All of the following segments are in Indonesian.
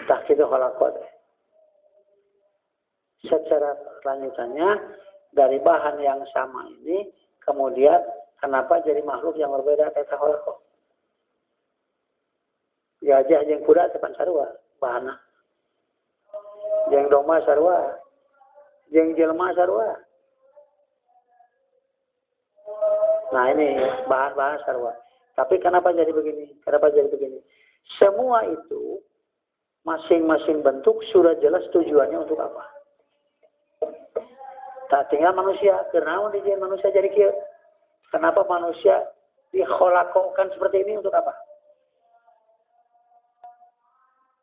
Tahqiqul khalaqat. Secara lanjutannya dari bahan yang sama ini kemudian kenapa jadi makhluk yang berbeda kata khalaqat? Gajah jeung kuda tepan sarua bahanna. Jeung domba sarua. Jeung jelema sarua. Nah ini bahan-bahan sarua. Tapi kenapa jadi begini? Kenapa jadi begini? Semua itu masing-masing bentuk sudah jelas tujuannya untuk apa. Tak tinggal manusia, kenapa dijadikan manusia jadi kieu? Kenapa manusia dikholakkan seperti ini untuk apa?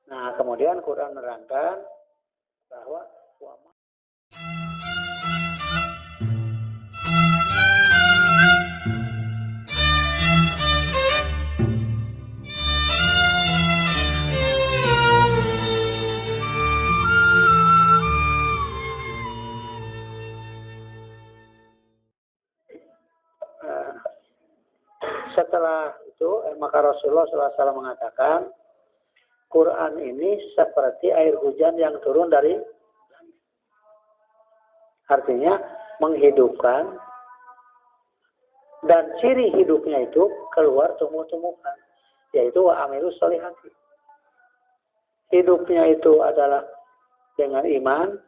Nah, kemudian Quran menerangkan bahwa setelah itu maka Rasulullah SAW mengatakan Quran ini seperti air hujan yang turun dari langit. Artinya menghidupkan dan ciri hidupnya itu keluar tumbuh-tumbuhan, yaitu wa amilus sholihati. Hidupnya itu adalah dengan iman,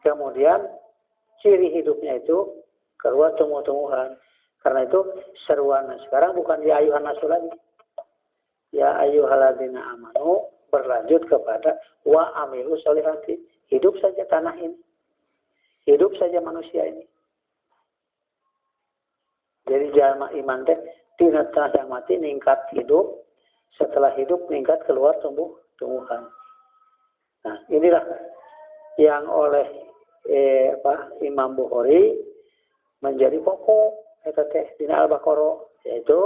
kemudian ciri hidupnya itu keluar tumbuh-tumbuhan. Karena itu seruan sekarang bukan ya ayuhan nasu lagi. Ya ayyuhalladzina amanu berlanjut kepada wa amilus sholihati. Hidup saja tanah ini. Hidup saja manusia ini. Jadi jalma iman teh tina yang mati ningkat hidup, setelah hidup ningkat keluar tumbuh-tumbuhan. Nah, inilah yang oleh Imam Bukhari menjadi pokok eta teh dina Al-Baqarah, yaitu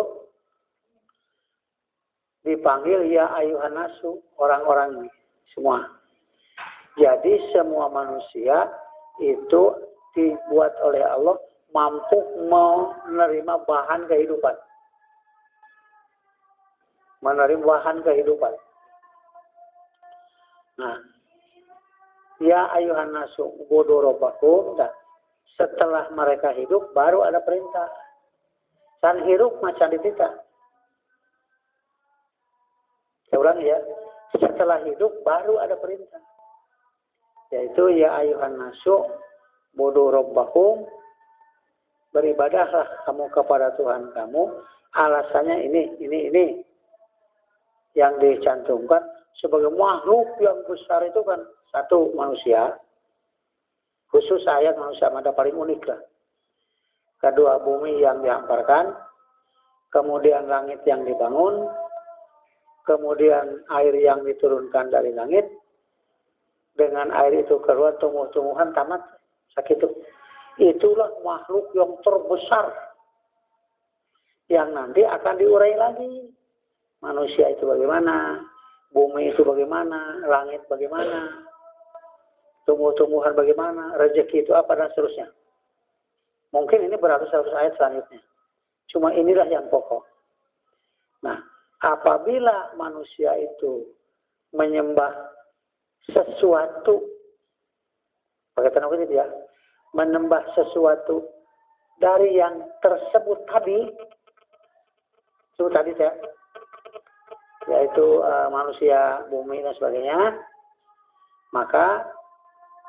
dipanggil ya ayuhan nasu, orang-orang ini semua. Jadi semua manusia itu dibuat oleh Allah mampu menerima bahan kehidupan. Menerima bahan kehidupan. Nah, ya ayuhan nasu ubudu rabbakum, dan setelah mereka hidup baru ada perintah. San hirup macam ditita. Saya ulang ya. Setelah hidup baru ada perintah. Yaitu ya ayuhan nasu ubudu rabbakum, beribadahlah kamu kepada Tuhan kamu. Alasannya ini yang dicantumkan sebagai makhluk yang besar itu kan satu manusia. Khusus ayat manusia mada paling unik lah. Kedua bumi yang dihamparkan, kemudian langit yang dibangun, kemudian air yang diturunkan dari langit, dengan air itu keluar tumbuh-tumbuhan tamat sakit itu. Itulah makhluk yang terbesar yang nanti akan diurai lagi. Manusia itu bagaimana, bumi itu bagaimana, langit bagaimana, tumbuh-tumbuhan bagaimana, rezeki itu apa, dan seterusnya. Mungkin ini beratus-ratus ayat selanjutnya. Cuma inilah yang pokok. Nah, apabila manusia itu menyembah sesuatu, pakai tanah itu ya, menyembah sesuatu dari yang tersebut tadi, itu tadi saya, yaitu manusia, bumi dan sebagainya, maka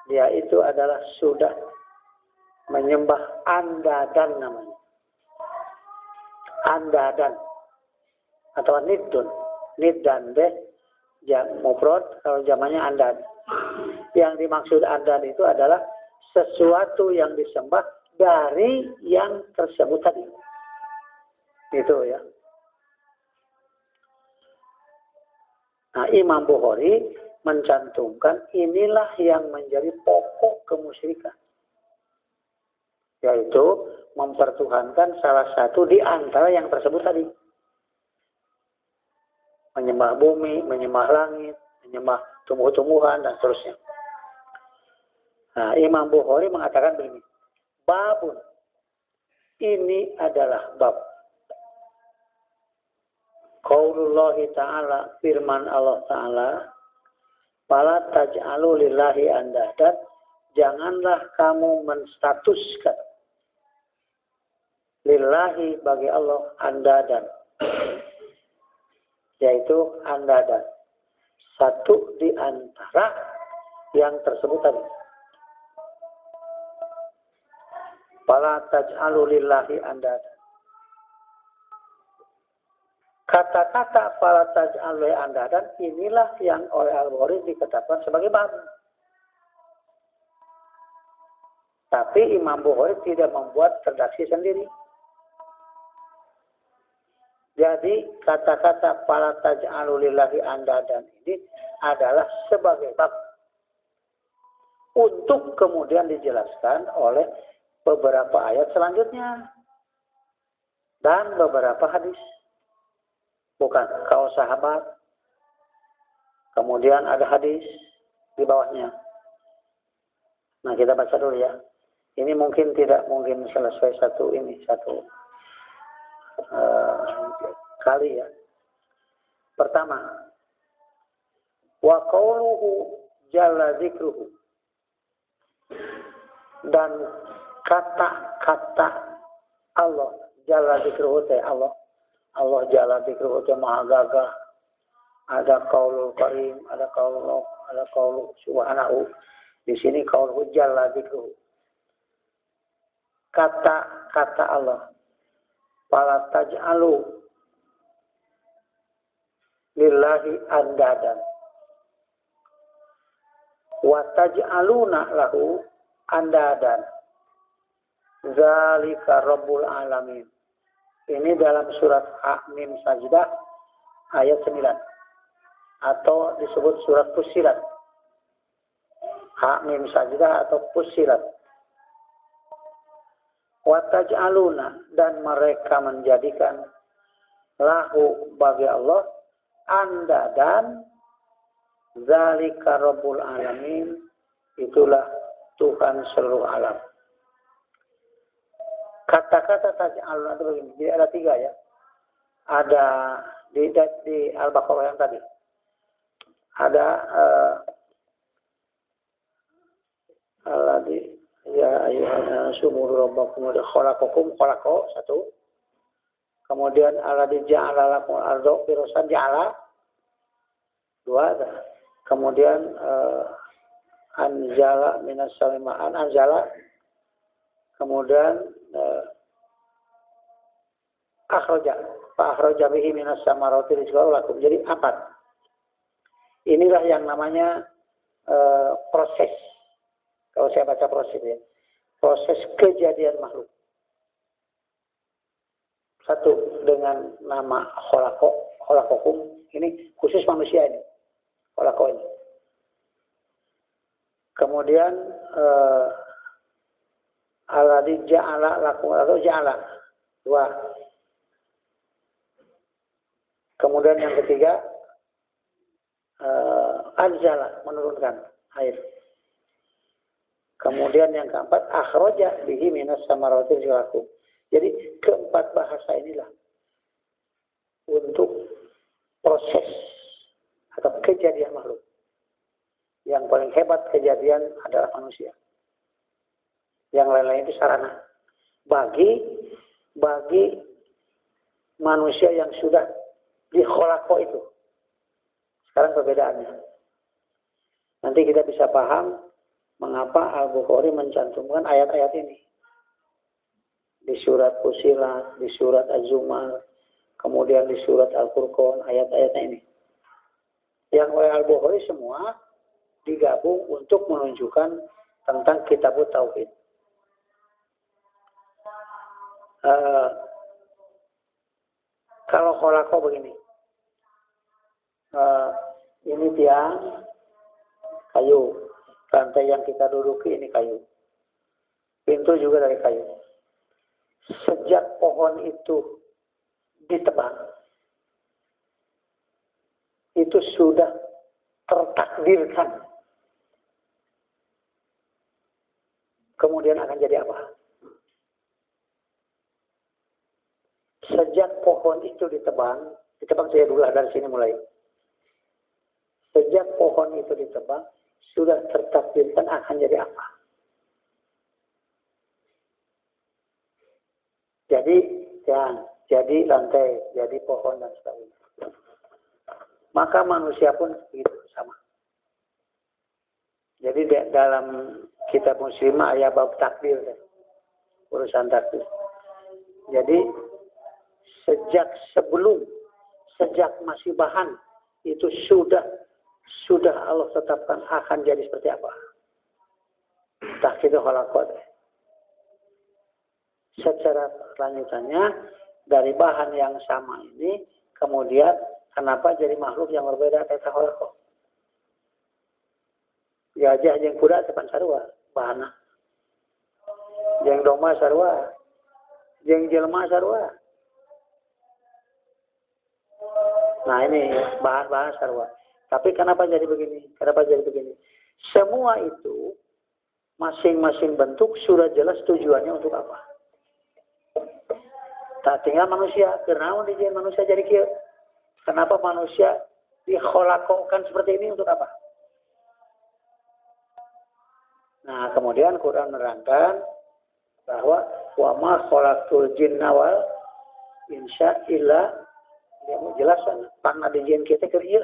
dia itu adalah sudah menyembah andadan namanya. Andadan atau niddun. Niddan deh mufrad, kalau zamannya andad. Yang dimaksud andad itu adalah sesuatu yang disembah dari yang tersebut tadi. Itu ya. Nah, Imam Bukhari mencantumkan inilah yang menjadi pokok kemusyrikan, yaitu mempertuhankan salah satu di antara yang tersebut tadi. Menyembah bumi, menyembah langit, menyembah tumbuh-tumbuhan, dan seterusnya. Nah, Imam Bukhari mengatakan begini, babun, ini adalah bab. Qaulullahi ta'ala, firman Allah Ta'ala, fala taj'alu lillahi andadan, janganlah kamu menstatuskan lillahi bagi Allah andadan, yaitu andadan, satu di antara yang tersebut tadi. Fala taj'alu lillahi andadan. Kata-kata fala taj'alu lillahi andadan inilah yang oleh Al-Bukhari dikatakan sebagai bab. Tapi Imam Bukhari tidak membuat redaksi sendiri. Jadi kata-kata fala taj'alu lillahi andadan ini adalah sebagai bab untuk kemudian dijelaskan oleh beberapa ayat selanjutnya dan beberapa hadis. Bukan kaum sahabat. Kemudian ada hadis di bawahnya. Nah, kita baca dulu ya. Ini mungkin tidak mungkin selesai satu kali ya. Pertama, wa qauluhu jalla dzikruhu, dan kata-kata Allah jalla dzikruhu teh Allah jalla dzikruhu teh maha gagah. Ada qaulul karim, ada qaulu subhanahu. Di sini qauluhu jalla dzikruhu. Kata-kata Allah. Fala taj'alu lillahi andadan wa taj'aluna lahu andadan zalika rabbul alamin. Ini dalam surat Ha-Mim Sajdah ayat 9 atau disebut surat Fussilat. Ha-Mim Sajdah atau Fussilat. Wa taj'aluna, dan mereka menjadikan lahu bagi Allah andadan zalika rabbul alamin, itulah Tuhan seluruh alam. Kata-kata taj'aluna itu begini, jadi ada 3 ya. Ada di Al-Baqarah yang tadi. Ada alladzi ya ayyuhan sumuru rabbakum khalaqakum khalaqo, 1. Kemudian alladzi ja'ala lakum al-ardha firasan ja'ala, 2. Kemudian anzala minas samaa'i anzala. Kemudian akhraja bihi minas samarati rizqan lakum. Jadi 4. Inilah yang namanya proses. Kalau saya baca proses ya. Proses kejadian makhluk. 1 dengan nama khalaqakum. Ini khusus manusia ini. Khalaqo ini. Kemudian alladzi ja'ala lakum atau ja'ala, 2. Kemudian yang ketiga anzala, menurunkan air. Kemudian yang keempat akhraja bihi minas samarati rizqakum. Jadi keempat bahasa inilah untuk proses atau kejadian makhluk. Yang paling hebat kejadian adalah manusia. Yang lain-lain itu sarana. Bagi manusia yang sudah dikholako itu. Sekarang perbedaannya. Nanti kita bisa paham mengapa Al-Bukhari mencantumkan ayat-ayat ini. Di surat Fussilat, di surat Az-Zumar, kemudian di surat Al-Furqan, ayat-ayatnya ini. Yang oleh Al-Bukhari semua digabung untuk menunjukkan tentang Kitabut Tauhid. Kalau kholako begini, ini tiang kayu, lantai yang kita duduki ini kayu, pintu juga dari kayu. Sejak pohon itu ditebang, itu sudah tertakdirkan kemudian akan jadi apa. Sejak pohon itu ditebang, Ditebak saya dulu dari sini mulai. Sejak pohon itu ditebang, sudah tertakdirkan akan jadi apa? Jadi lantai, jadi pohon dan sebagainya. Maka manusia pun begitu sama. Jadi dalam kitab muslimah ayat bab takdir, urusan takdir. Jadi sejak masih bahan itu sudah Allah tetapkan akan jadi seperti apa. Takdir khalaqat. Secara lanjutannya dari bahan yang sama ini kemudian kenapa jadi makhluk yang berbeda kata khalaqat. Gajah jeung kuda tepan sarua bahanna. Jeung domba sarua, jeung jelema sarua. Nah ini bahan-bahan sarua. Tapi kenapa jadi begini? Semua itu masing-masing bentuk sudah jelas tujuannya untuk apa. Tak tinggal manusia. Kenapa manusia jadi kieu? Kenapa manusia dikholakkan seperti ini untuk apa? Nah kemudian Quran menerangkan bahwa wa ma khalaqtul jinna wal insa illa jelasan pangna dijieun kieu teh keur ieu.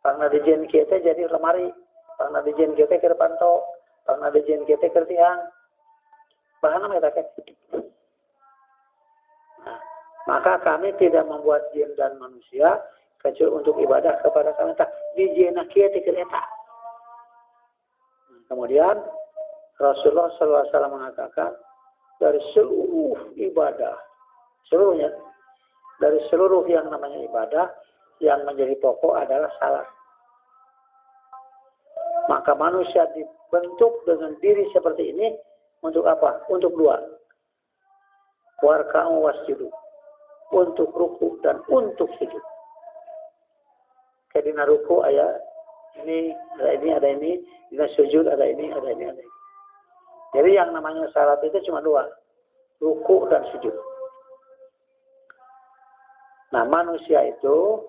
Pangna dijieun kieu teh jadi lemari, pangna dijieun kieu teh keur panto, pangna dijieun kieu teh keur tiang. Bahanna eta teh. Nah, maka kami tidak membuat jin dan manusia kecuali untuk ibadah kepada kami. Tak dijieunna kieu teh keur eta. Kemudian Rasulullah SAW mengatakan dari seluruh ibadah, seluruhnya, dari seluruh yang namanya ibadah, yang menjadi pokok adalah salat. Maka manusia dibentuk dengan diri seperti ini untuk apa? Untuk dua. Warka'u wasjudu. Untuk ruku dan untuk sujud. Kedina ruku ayat ini, ada ini, dina sujud ada ini, ada ini, ada ini. Jadi yang namanya salat itu cuma dua. Ruku dan sujud. Nah manusia itu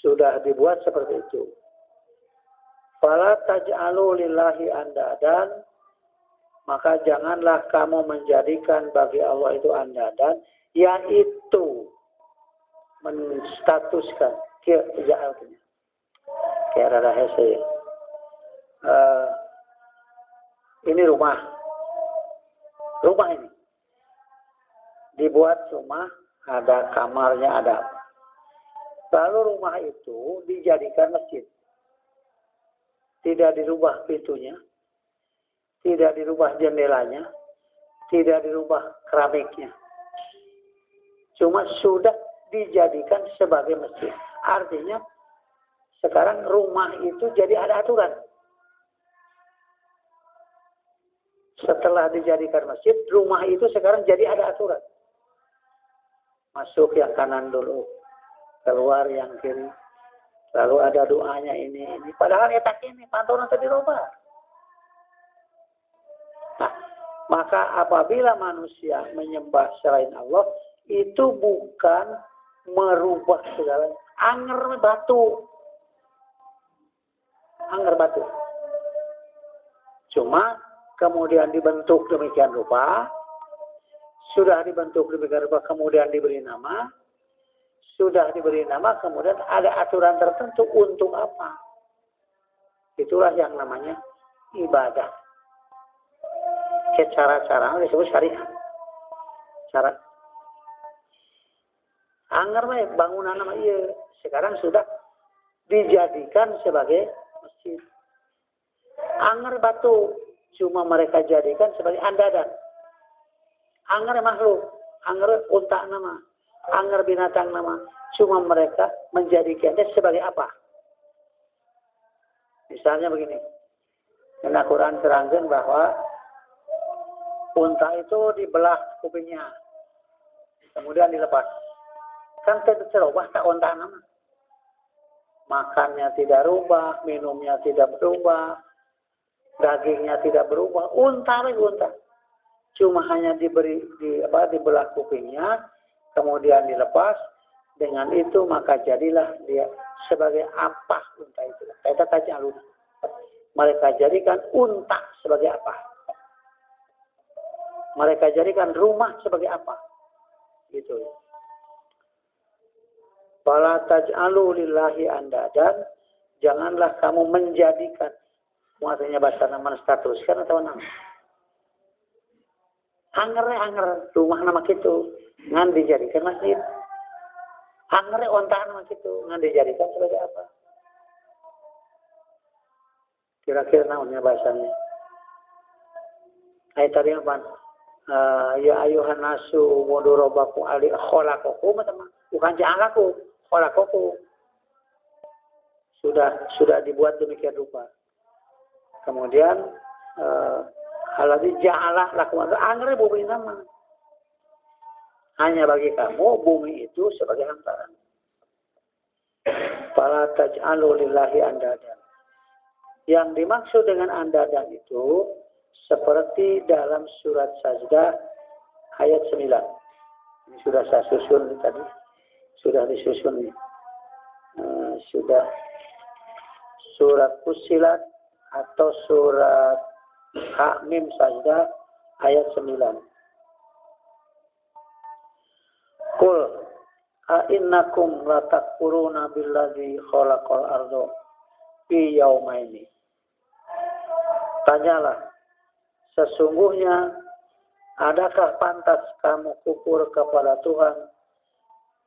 sudah dibuat seperti itu. Fala taj'alu lillahi andadan, maka janganlah kamu menjadikan bagi Allah itu andadan, yaitu menstatuskan ja'alnya. Kayak rada hese ya. Ini rumah ini dibuat rumah, ada kamarnya, ada apa. Lalu rumah itu dijadikan masjid. Tidak dirubah pintunya, tidak dirubah jendelanya, tidak dirubah keramiknya. Cuma sudah dijadikan sebagai masjid. Artinya sekarang rumah itu jadi ada aturan. Setelah dijadikan masjid, rumah itu sekarang jadi ada aturan. Masuk yang kanan dulu, keluar yang kiri. Lalu ada doanya ini. Padahal etak ini, pantauan tadi dirubah. Nah, maka apabila manusia menyembah selain Allah, itu bukan merubah segala. Anger batu. Cuma kemudian dibentuk demikian rupa. Sudah dibentuk demikian rupa, kemudian diberi nama. Sudah diberi nama, kemudian ada aturan tertentu untuk apa. Itulah yang namanya ibadah. Cara-cara disebut syariat. Cara. Angger mah bangunan nama iya. Sekarang sudah dijadikan sebagai masjid. Angger batu. Cuma mereka jadikan sebagai andadan. Angger makhluk. Angger unta nama. Angger binatang nama. Cuma mereka menjadikannya sebagai apa? Misalnya begini. Karena Quran terangkan bahwa unta itu dibelah kupingnya. Kemudian dilepas. Kan terubah tak unta nama. Makannya tidak berubah, minumnya tidak berubah, dagingnya tidak berubah. Unta. Cuma hanya dibelah kupingnya, kemudian dilepas, Dengan itu maka jadilah dia sebagai apa unta itu. Kata taj'alun. Mereka jadikan unta sebagai apa? Mereka jadikan rumah sebagai apa? Gitu. Fala taj'alu lillahi andadan. Janganlah kamu menjadikan. Maksudnya bahasa nama status kan atau nama. Hanger rumah nama gitu. Ngan dijadikan masjid. Hanger ontaan nama gitu. Ngan dijadikan sebagai apa? Kira-kira namanya bahasanya. Ayat tadi apa? Ya ayuhan nasu mudurobaku ali kholakoku. Bukan ja'alaku. Kholakoku. Sudah dibuat demikian rupa. Kemudian haladhi ja'alah lakum angre bumi nama. Hanya bagi kamu bumi itu sebagai hamparan. Fala taj'alu lillahi andadan. Yang dimaksud dengan andadan itu seperti dalam surat Sajdah ayat 9. Ini sudah saya susun tadi. Sudah disusun nih. Sudah surat Fussilat atau surat Hamim Sajdah ayat 9. Qul a'innakum latakfuruna billadzi khalaqal ardo fi yaumaini. Tanyalah, sesungguhnya adakah pantas kamu kufur kepada Tuhan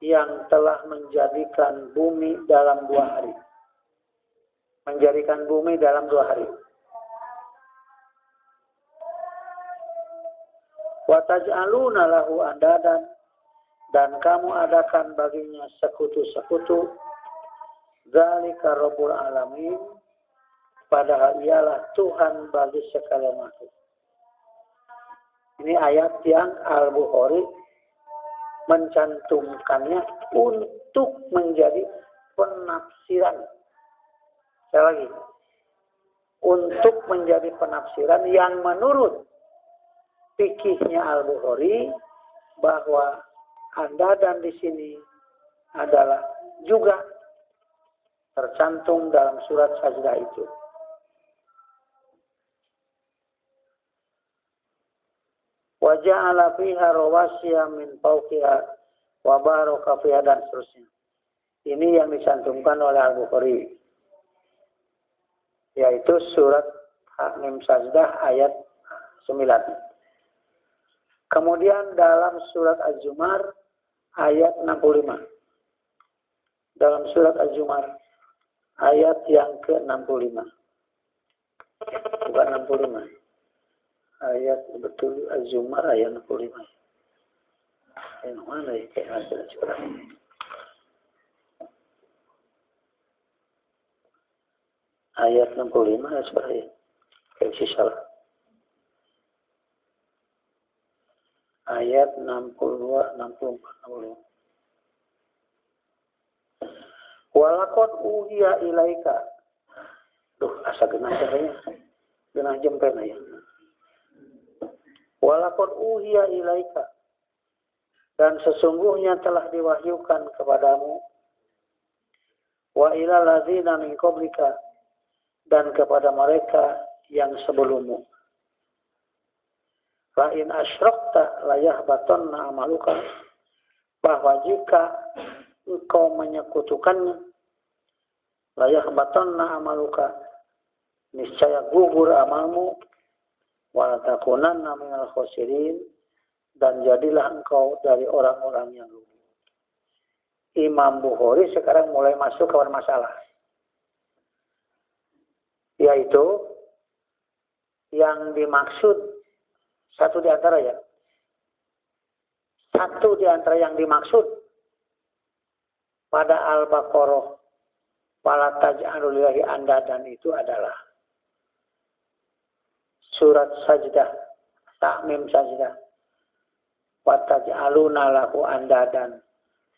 yang telah menjadikan bumi dalam 2 hari? Menjadikan bumi dalam 2 hari. Wa taj'aluna lahu andadan, dan kamu adakan baginya sekutu-sekutu. Dzalika Rabbul Alamin, padahal ialah Tuhan bagi segala makhluk. Ini ayat yang Al-Bukhari mencantumkannya untuk menjadi penafsiran. Sekali lagi, untuk menjadi penafsiran yang menurut fikihnya Al-Bukhari bahwa andadan di sini adalah juga tercantum dalam surat Sajdah itu. Wa ja'ala fiha rawasiya min fawqiha wa baraka fiha, dan seterusnya. Ini yang dicantumkan oleh Al-Bukhari, yaitu surat Hamim Sajdah ayat 9. Kemudian dalam surat Az-Zumar ayat 65. Dalam surat Az-Zumar ayat yang ke-65. Bukan 65. Ayat betul Az-Zumar ayat 65. Yang mana ya? Kayak hasil curang. Ayat 65 ya sebenarnya. Kayak si salah. Ayat 62, 64, 65. Walakot uhiya ilaika. Duh, asa genah caranya. Genah jempen ya. Walakot uhiya ilaika. Dan sesungguhnya telah diwahyukan kepadamu. Wa ila ladzina min qablika, dan kepada mereka yang sebelummu. Fa in asyrakta la yahbatanna amaluka. Bahwa jika engkau menyekutukannya, la yahbatanna amaluka, niscaya gugur amalmu, wa takunanna minal khosirin, dan jadilah engkau dari orang-orang yang rugi. Imam Bukhari sekarang mulai masuk ke masalah, yaitu yang dimaksud satu di antara yang dimaksud pada Al-Baqarah fala taj'alu lillahi andadan itu adalah surat Sajdah, Tahmim Sajdah. Wa taj'aluna lahu andadan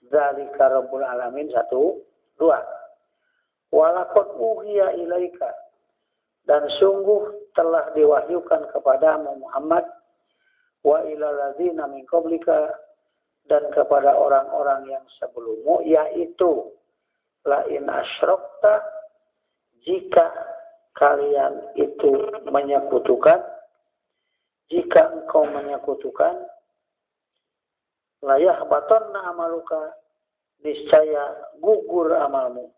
dzalika Rabbul Alamin 1, 2. Walaqad uhiya ilaika, dan sungguh telah diwahyukan kepadamu Muhammad, wa ilal ladzina min qablika, dan kepada orang-orang yang sebelummu, yaitu lain asyrokta, jika kalian itu menyekutukan, jika engkau menyekutukan, layah batonna amaluka, niscaya gugur amalmu,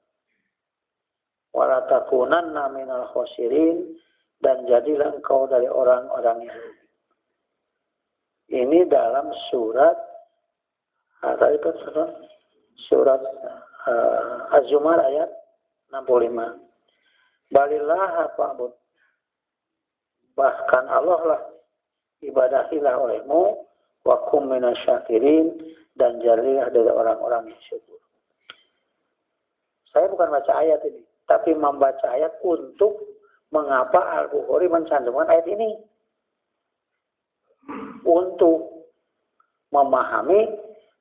walatakunanna minal khosirin, dan jadilah engkau dari orang-orang yang rugi. Ini dalam surat surat Az-Zumar ayat 65. Balillah fa'bud. Bahkan Allah lah ibadahilah olehmu, wa kum minasyakirin, dan jadilah dari orang-orang yang syukur. Saya bukan baca ayat ini, tapi membaca ayat untuk mengapa Al-Bukhari mencantumkan ayat ini. Untuk memahami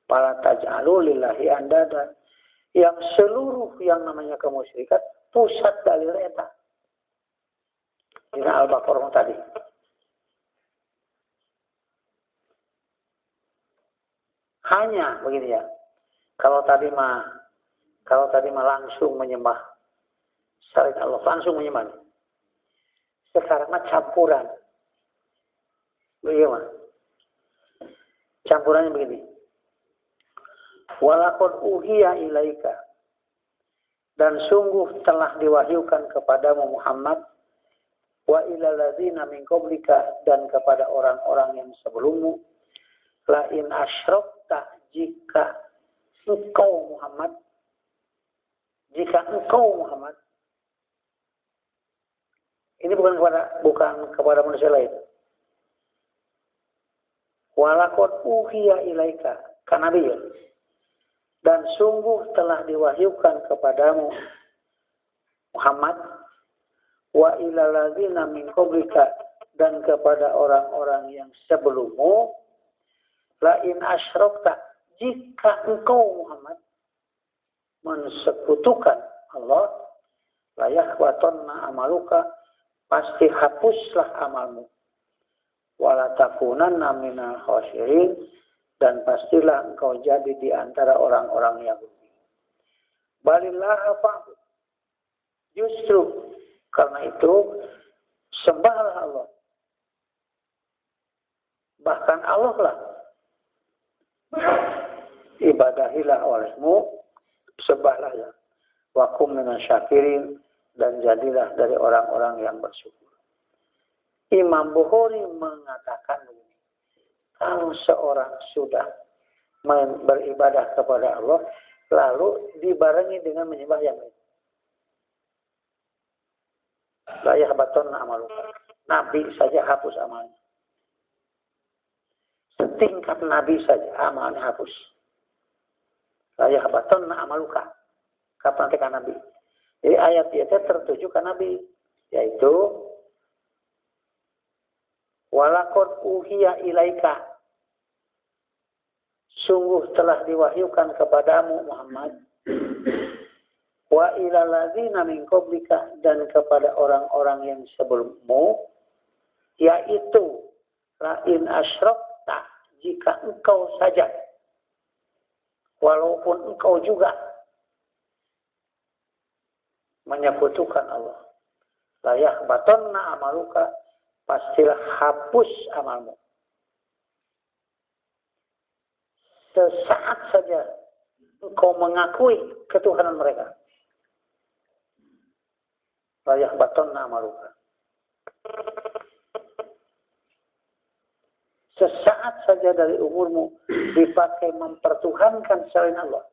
para taj'alu lillahi andada, yang seluruh yang namanya kemusyrikan pusat dalil eta. Ini Al-Baqarah tadi. Hanya begini ya. Kalau tadi mah langsung menyembah selain Allah, langsung menyembah. Sekarang mah campuran. Bagaimana? Campurannya begini. Walaqad uhiya ilaika, dan sungguh telah diwahyukan kepadamu Muhammad, wa ilal ladzina min qablika, dan kepada orang-orang yang sebelummu, la in asyrokta, jika engkau Muhammad, ini bukan kepada manusia lain. Walaqad uhiya ilaika, kan Nabi ya. Dan sungguh telah diwahyukan kepadamu Muhammad, wa ilal ladzina min qablika, dan kepada orang-orang yang sebelummu, la in asyrokta, jika engkau Muhammad mensekutukan Allah, la yahbatonna amaluka, pasti hapuslah amalmu, wala takunanna minal khosirin, dan pastilah engkau jadi di antara orang-orang yang rugi. Balillah fa'bud. Justru karena itu sembahlah Allah. Bahkan Allah lah ibadahilah olehmu, sembahlah ya. Wa kum minasyakirin, dan jadilah dari orang-orang yang bersyukur. Imam Bukhari mengatakan begini. Kalau seorang sudah beribadah kepada Allah, lalu dibarengi dengan menyembah yang lain, la yahbatonna amaluka, Nabi saja hapus amalnya. Setingkat Nabi saja amalnya hapus. La yahbatonna amaluka, kapan tekan Nabi. Jadi ayat itu tertuju ke Nabi, yaitu walaqad uhiya ilaika, sungguh telah diwahyukan kepadamu Muhammad, wa ilal ladzina min qablika, dan kepada orang-orang yang sebelummu, yaitu la in asyrokta, jika engkau saja, walaupun engkau juga menyekutukan Allah, la yahbatonna amaluka, pastilah hapus amalmu. Sesaat saja engkau mengakui ketuhanan mereka, la yahbatonna amaluka. Sesaat saja dari umurmu dipakai mempertuhankan selain Allah,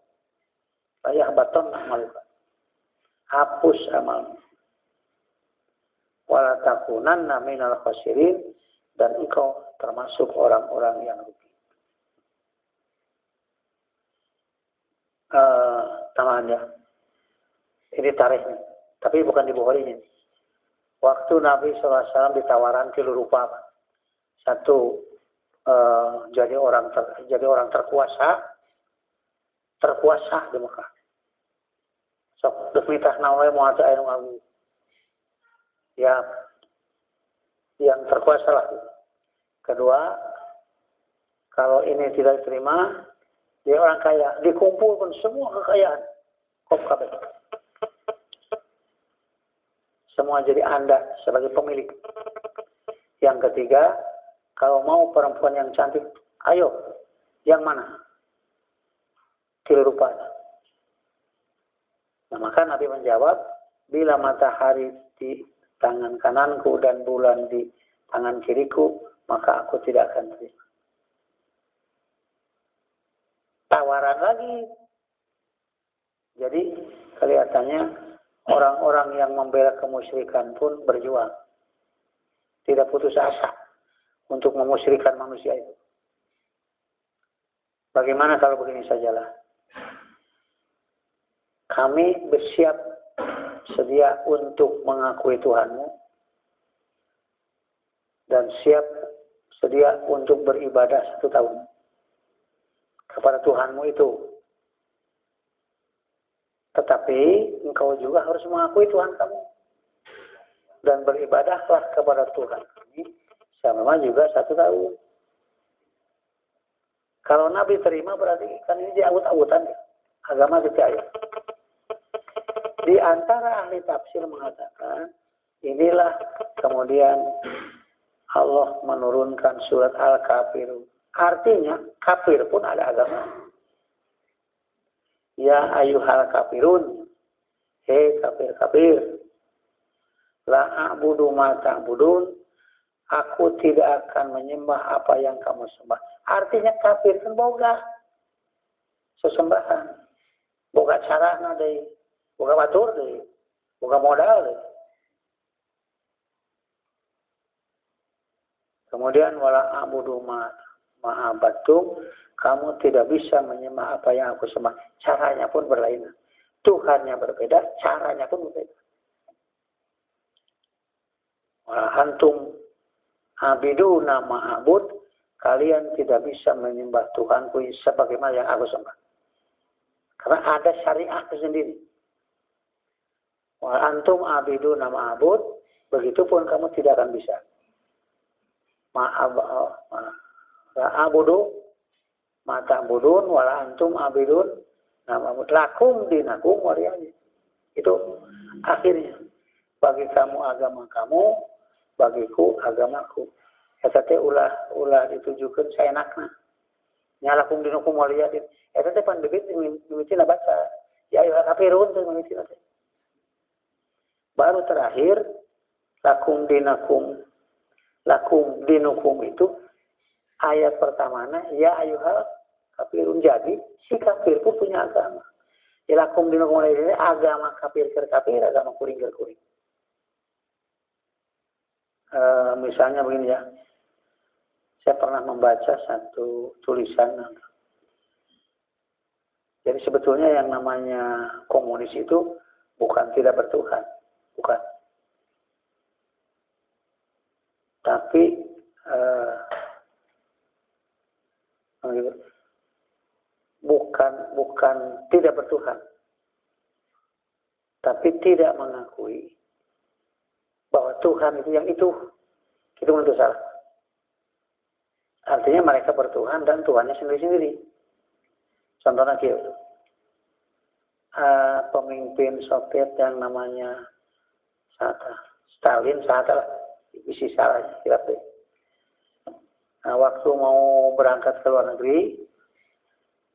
la yahbatonna amaluka, hapus amalmu. Wala takunanna minal khosirin, dan engkau termasuk orang-orang yang rugi. Tamam ya. Ini tarikhnya, tapi bukan di Bukhari ini. Waktu Nabi SAW ditawaran tilu rupa, satu jadi orang terkuasa di Mekah. Sok demitah nawe moal teu aya nu ngagu. Ya, yang terkuasa lah. Kedua, kalau ini tidak diterima, Dia orang kaya, dikumpulkan semua kekayaan. Kop kabeh. Semua jadi Anda sebagai pemilik. Yang ketiga, kalau mau perempuan yang cantik, ayo, yang mana? Tilu rupanya. Nah, maka Nabi menjawab, bila matahari di tangan kananku dan bulan di tangan kiriku, maka aku tidak akan terima. Tawaran lagi. Jadi kelihatannya orang-orang yang membela kemusyrikan pun berjuang. Tidak putus asa untuk memusyrikan manusia itu. Bagaimana kalau begini sajalah? Kami bersiap sedia untuk mengakui Tuhanmu dan siap sedia untuk beribadah 1 tahun kepada Tuhanmu itu. Tetapi engkau juga harus mengakui Tuhan kamu dan beribadahlah kepada Tuhan kami selama juga 1 tahun. Kalau Nabi terima berarti kan ini diawut-awutan ya. Agama percaya. Di antara ahli tafsir mengatakan inilah kemudian Allah menurunkan surat Al-Kafirun. Artinya kafir pun ada agama. Ya ayyuhal kafirun. Hei kafir-kafir. La a'budu ma ta'budun. Aku tidak akan menyembah apa yang kamu sembah. Artinya kafir kan boga sesembahan. Boga carana deui, boga batur deui, boga modal deui. Kemudian wala a'budu ma'abatum, kamu tidak bisa menyembah apa yang aku sembah. Caranya pun berlainan. Tuhannya berbeda, caranya pun berbeda. Wala antum abiduna ma'abud, kalian tidak bisa menyembah Tuhanku sebagaimana yang aku sembah. Karena ada syariat sendiri. Wa antum abiduna ma'abud, begitupun kamu tidak akan bisa. Ma'abudu mata'budun wala antum abidun nama'abud lakum dinakum waliyadin. Itu akhirnya. Bagi kamu agama kamu, bagiku agamaku. Eta teh ulah ditujukeun saenakna. Nya lakum dinukum waliyadin. Eta teh pan bibit mimitina baca. Ya ayyuhal kafirun teh mimitina teh. Baru terakhir lakum dinukum itu ayat pertamanya ya ayyuhal kafirun. Jadi si kafir pun punya agama. Ya lakum dinukum waliyadin agama kafir agama kuring. Misalnya begini ya. Saya pernah membaca satu tulisan. Jadi sebetulnya yang namanya komunis itu bukan tidak bertuhan. Bukan. Tapi bukan tidak bertuhan. Tapi tidak mengakui bahwa Tuhan itu yang itu menurut salah. Artinya mereka bertuhan dan Tuhannya sendiri-sendiri. Contohnya gitu. Pemimpin Soviet yang namanya Stalin, isi salah kira. Nah, waktu mau berangkat ke luar negeri,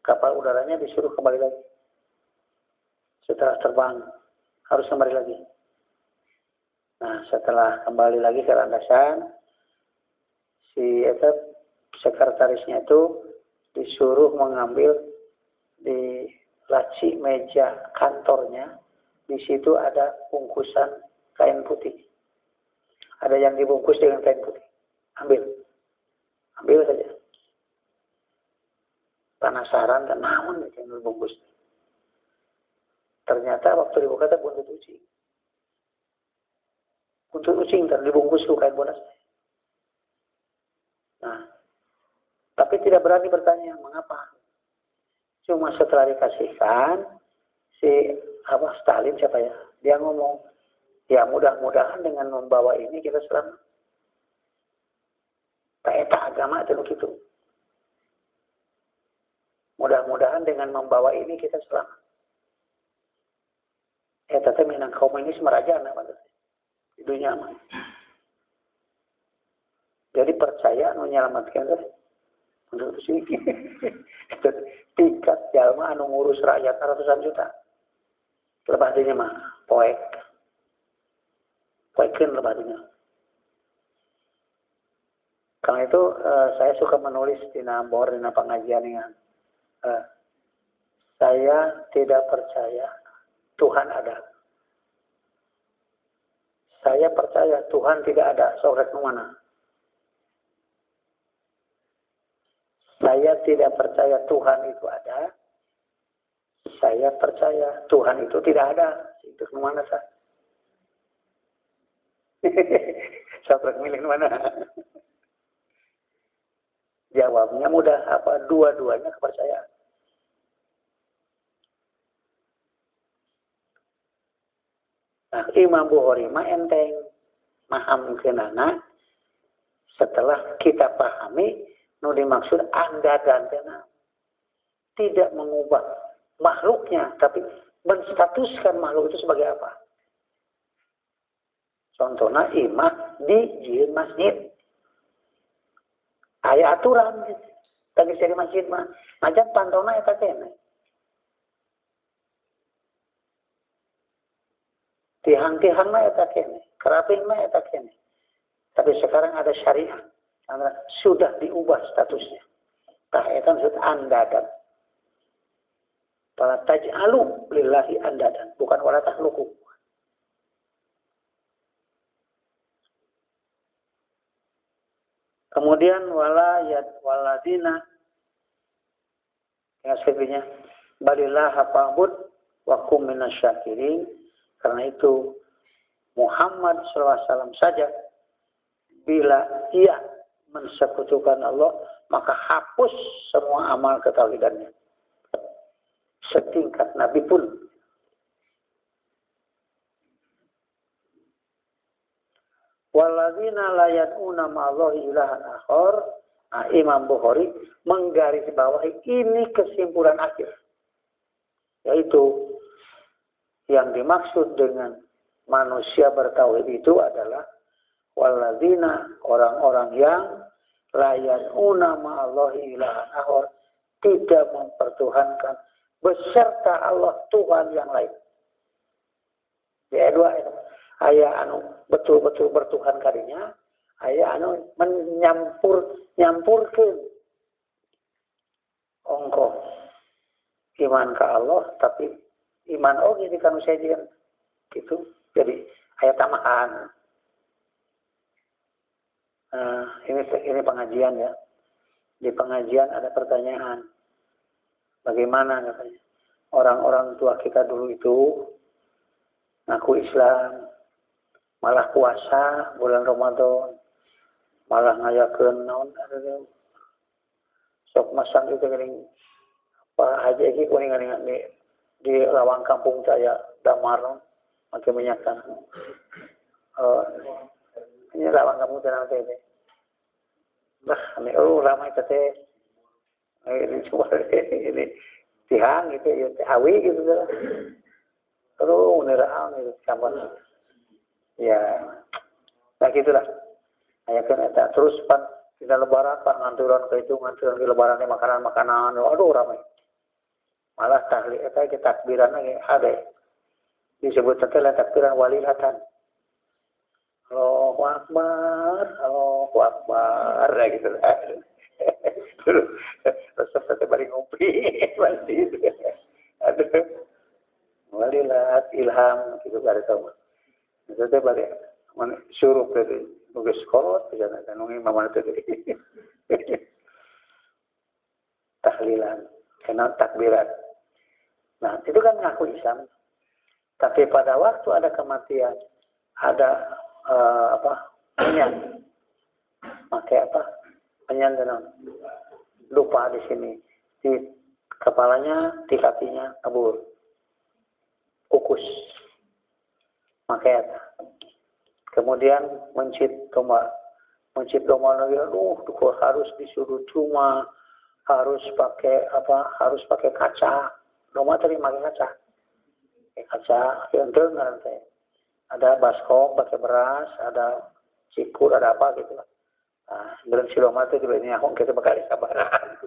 kapal udaranya disuruh kembali lagi. Setelah terbang harus kembali lagi. Nah, setelah kembali lagi ke landasan, si sekretarisnya itu disuruh mengambil di laci meja kantornya. Di situ ada bungkusan kain putih. Ada yang dibungkus dengan kain putih. Ambil saja. Penasaran dan naon yang dibungkus. Ternyata waktu dibuka itu buntut ucing. Buntut ucing dibungkus ke kain bodas. Nah, tapi tidak berani bertanya mengapa. Cuma setelah dikasihkan si Stalin siapa ya? Dia ngomong, ya mudah-mudahan dengan membawa ini kita selamat. Eta agama itu begitu. Mudah-mudahan dengan membawa ini kita selamat. Tapi minang komunis merajana di dunia mah. Jadi percaya menyelamatkan menurut sih. Tingkat jalma anu ngurus rakyat ratusan juta. Lebahnya mah poekeun lebahnya. Karena itu saya suka menulis di pengajian yang saya tidak percaya Tuhan ada. Saya percaya Tuhan tidak ada. Sorek mana? Saya tidak percaya Tuhan itu ada. Saya percaya Tuhan itu tidak ada. Itu kemana sah? Sorek milih mana? Jawabnya mudah. Apa? Dua-duanya kepercayaan. Nah, Imam Bukhari mah enteng mahamkeunana setelah kita pahami nu dimaksud anda dan dana tidak mengubah makhluknya tapi menstatuskan makhluk itu sebagai apa? Contohnya imam di jieun masjid. Aya aturan gitu. Tadi di masjid mah majan pantona eta keneh. Tihang-tihang mah eta kene, keraping mah eta kene. Tapi sekarang ada syariat, sudah diubah statusnya. Tah eta maksud andadan. Fala taj'alu lillahi andadan, bukan wala tahluku. Kemudian waladina yang sebenarnya balillaha fa'bud wa kum minasyakirin. Karena itu Muhammad SAW saja bila ia mensekutukan Allah maka hapus semua amal ketauhidannya. Setingkat Nabi pun. Walladzina la yad'una ma'allahi ilahan akhar. Imam Bukhari menggarisbawahi ini kesimpulan akhir. Yaitu yang dimaksud dengan manusia bertauhid itu adalah walladzina orang-orang yang la yad'una ma'allahi ilahan akhar, tidak mempertuhankan beserta Allah Tuhan yang lain. Ya dua itu. Aya anu betul-betul bertuhan kadinya, aya anu menyampurkeun ongko iman ke Allah tapi iman di kanu sajian gitu. Jadi aya tambahan. Ini pengajian ya. Di pengajian ada pertanyaan. Bagaimana katanya? Orang-orang tua kita dulu itu ngaku Islam, malah puasa bulan Ramadan, malah ngayakeun naon sok masang itu geuning apa aja iki kuning di lawang kampung saya damar make minyak tanah. Ini lawang kampung tanah teh. Bah, ini ramai teh. Ini coba ini tihang gitu ya, hawi gitu lah. Terus neraan itu campur. Ya. Nah gitulah. Ayakeun eta terus pan dina lebaran pan nganturan ke itu nganturan ke lebaran makanan-makanan. Aduh ramai. Malah tahlil eta ge takbiran ge ade. Disebut teh takbiran walilatan. Allahu Akbar, Allahu Akbar gitu. Terus saya bari ngopi pasti. Aduh. Walilat ilham gitu bari tahu. Itu teh bari suruh teh nugas kolot jangan nungi mamana teh. Tahlilan, kena takbiran. Nah, itu kan ngaku Islam. Tapi pada waktu ada kematian, ada penyan, pakai penyan dan lupa di sini, di kepalanya, di kakinya kabur, kukus, pakai kemudian mencit domba lagi, harus disuruh cuma harus pakai apa? Harus pakai kaca. Rumah terima pakai kaca. Pakai kaca, yang dengar teh. Ada baskom pakai beras, ada cikur, ada apa gitu lah. Nah, belum si Roma itu di ahong kita bakal sabaran.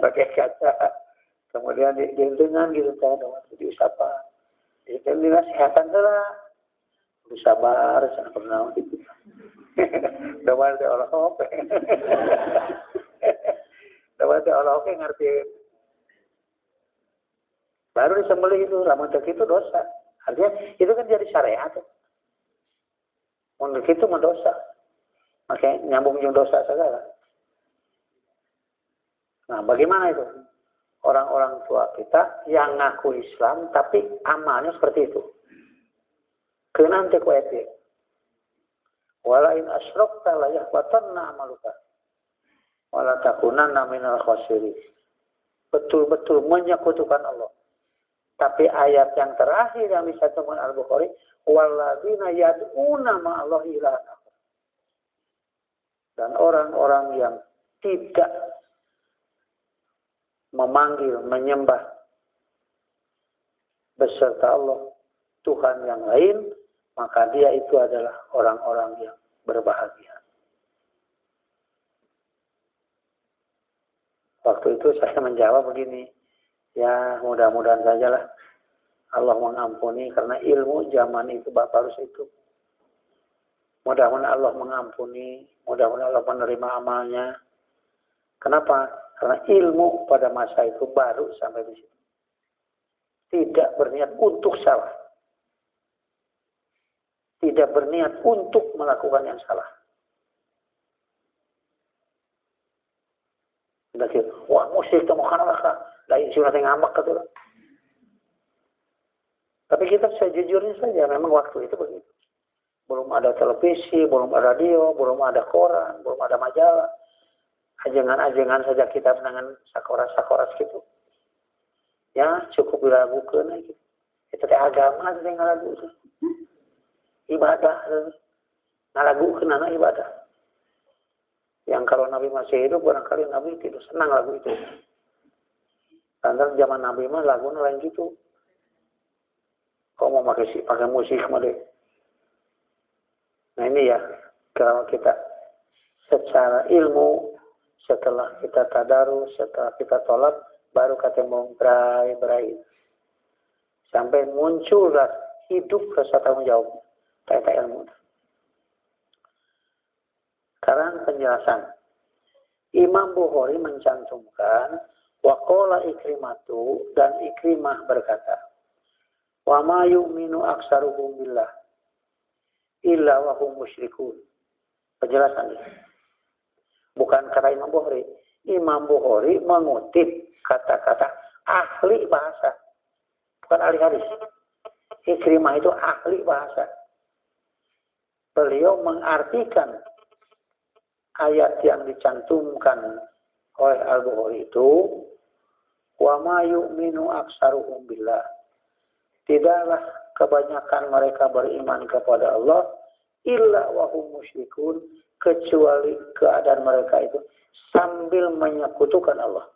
Pakai kaca. Kemudian dengan gitu saya dong diusapa. Itu dinasihatan lah. Sabar, saya pernah gitu. Dawan teh Allah oke. Dawan teh Allah oke ngerti. Baru disembelih itu, lamun teh itu dosa. Artinya itu kan jadi syariat. Untuk itu mendosa. Makanya nyambung jeung dosa segala. Nah, bagaimana itu? Orang-orang tua kita yang ngaku Islam tapi amalnya seperti itu. Keunan teh ku eta. Wala in asyrakta la yahbatanna amaluka. Wala takunanna minal khasirin. Betul-betul menyekutukan Allah. Tapi ayat yang terakhir yang disatukan Al-Bukhari, walladzina yad'una ma'allahi ilahan akhar. Dan orang-orang yang tidak memanggil, menyembah beserta Allah Tuhan yang lain, maka dia itu adalah orang-orang yang berbahagia. Waktu itu saya menjawab begini, ya mudah-mudahan sajalah Allah mengampuni karena ilmu zaman itu bapak harus itu. Mudah-mudahan Allah mengampuni, mudah-mudahan Allah menerima amalnya. Kenapa? Karena ilmu pada masa itu baru sampai di situ. Tidak berniat untuk salah. Tidak berniat untuk melakukan yang salah. Tidak kira, wah musik itu mau kalah kah? Lain sih nanti ngambek gitu. Tapi kita sejujurnya saja, memang waktu itu begitu. Belum ada televisi, belum ada radio, belum ada koran, belum ada majalah. Ajengan-ajengan saja kita dengan sakoras-sakoras gitu. Ya cukup dilakukan gitu. Itu teh agama itu ngalagu itu. Ibadah, ngalagu kenana ibadah. Yang kalau Nabi masih hidup, barangkali Nabi tidak senang lagu itu. Karena zaman Nabi mah lagunya lain gitu. Kau mau pakai musik mah deh. Nah ini ya, kalau kita secara ilmu, setelah kita tadarus, setelah kita tolak, baru ketemu berai-berai. Sampai muncullah hidup rasa tanggung jawab. Kayak ilmu. Sekarang penjelasan. Imam Bukhari mencantumkan waqala Ikrimatu dan Ikrimah berkata, wa ma yu'minu aksaruhum billah illa wa hum musyrikun. Penjelasan ini. Bukan kata Imam Bukhari. Imam Bukhari mengutip kata-kata ahli bahasa. Bukan ahli hadis. Ikrimah itu ahli bahasa. Beliau mengartikan ayat yang dicantumkan oleh Al-Bukhari itu, wa ma yu'minu aksaruhum billah. Tidaklah kebanyakan mereka beriman kepada Allah illa wa hum musyrikun, kecuali keadaan mereka itu sambil menyekutukan Allah.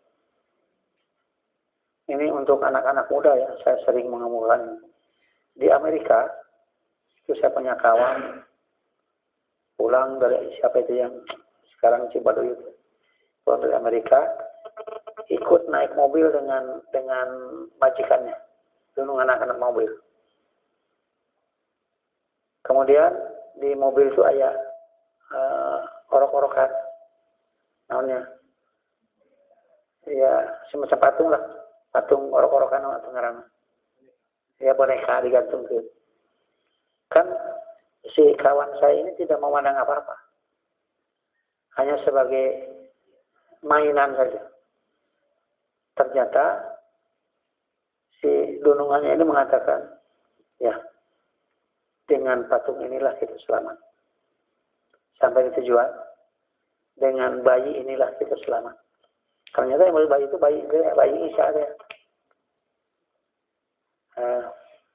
Ini untuk anak-anak muda ya, saya sering mengemukakan. Di Amerika itu saya punya kawan pulang dari siapa itu yang sekarang Cibadoy itu, pulang dari Amerika, ikut naik mobil dengan majikannya, dengan anak-anak mobil. Kemudian di mobil itu ada orok-orokan, namanya, ya semacam patung lah, patung orok-orokan atau ngarang, ya boneka digantung ke. Kan si kawan saya ini tidak memandang apa-apa. Hanya sebagai mainan saja. Ternyata si dunungannya ini mengatakan, ya, dengan patung inilah kita selamat. Sampai di tujuan, dengan bayi inilah kita selamat. Ternyata yang bayi itu bayi Isa ya.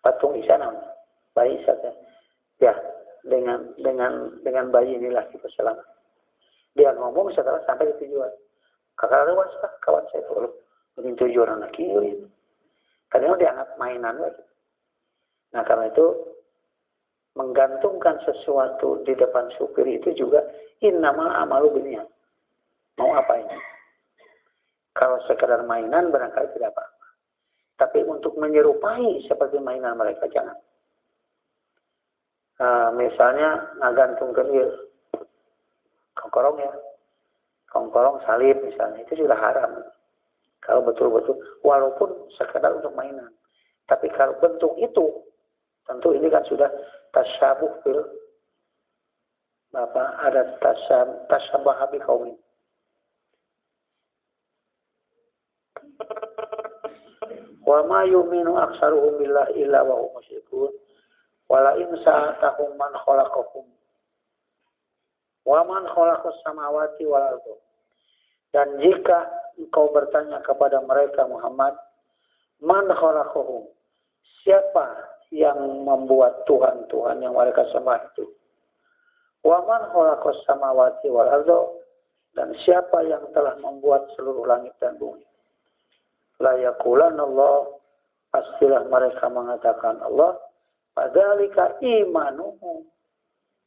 Patung Isa namanya. Bayi Isa ya. Ya, dengan bayi inilah kita selamat. Dia ngomong setelah sampai di tujuan. Kakak luas lah kawan saya tuh. Ini tujuan anak kiri. Karena dianggap mainan lagi. Nah karena itu menggantungkan sesuatu di depan supir itu juga innamal amalu binniyat. Mau apa ini? Kalau sekedar mainan barangkali tidak apa-apa. Tapi untuk menyerupai seperti mainan mereka jangan. Misalnya ngagantungkan kongkorong ya. Kongkorong salib misalnya. Itu sudah haram. Kalau betul-betul. Walaupun sekedar untuk mainan. Tapi kalau bentuk itu. Tentu ini kan sudah tasyabuh fil. Ada tasyabah bi qaumin. Wa ma yu'minu aktsaruhum billahi illa wa hum musyrikun. Wala in sa'atahum man khalaqahum wa man khalaqas samawati wal ardh. Dan jika engkau bertanya kepada mereka Muhammad, man khalaqahum, siapa yang membuat Tuhan-Tuhan yang mereka sembah itu? Wa man khalaqas samawati wal ardh, dan siapa yang telah membuat seluruh langit dan bumi? La yaqulan Allah, pastilah mereka mengatakan Allah. Padahal imanuhu,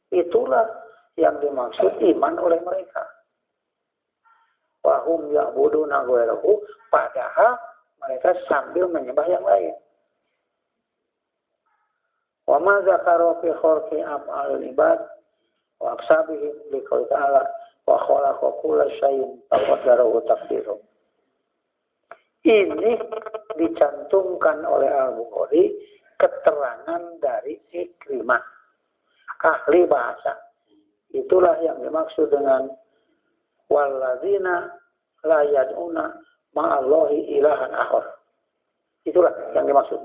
itulah yang dimaksud iman oleh mereka. Wahum ya'buduna ghairahu, padahal mereka sambil menyembah yang lain. Wa ma zakara fi khalqi af'alil ibad wa aqsabihim liqauli ta'ala wa khalaqa kulla syai'in faqaddarahu taqdiran. Ini dicantumkan oleh Al-Bukhari keterangan dari Ikrimah, ahli bahasa. Itulah yang dimaksud dengan walladzina la yad'una ma'allahi ilahan akhar. Itulah yang dimaksud.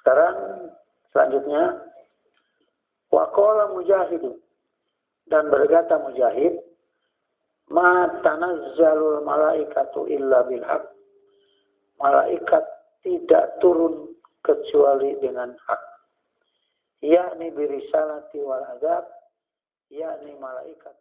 Sekarang selanjutnya wa qala Mujahid, dan berkata Mujahid, ma tanazzalul malaikatu illa bil haqq. Malaikat tidak turun kecuali dengan hak, yakni birisalati wal adab, yakni malaikat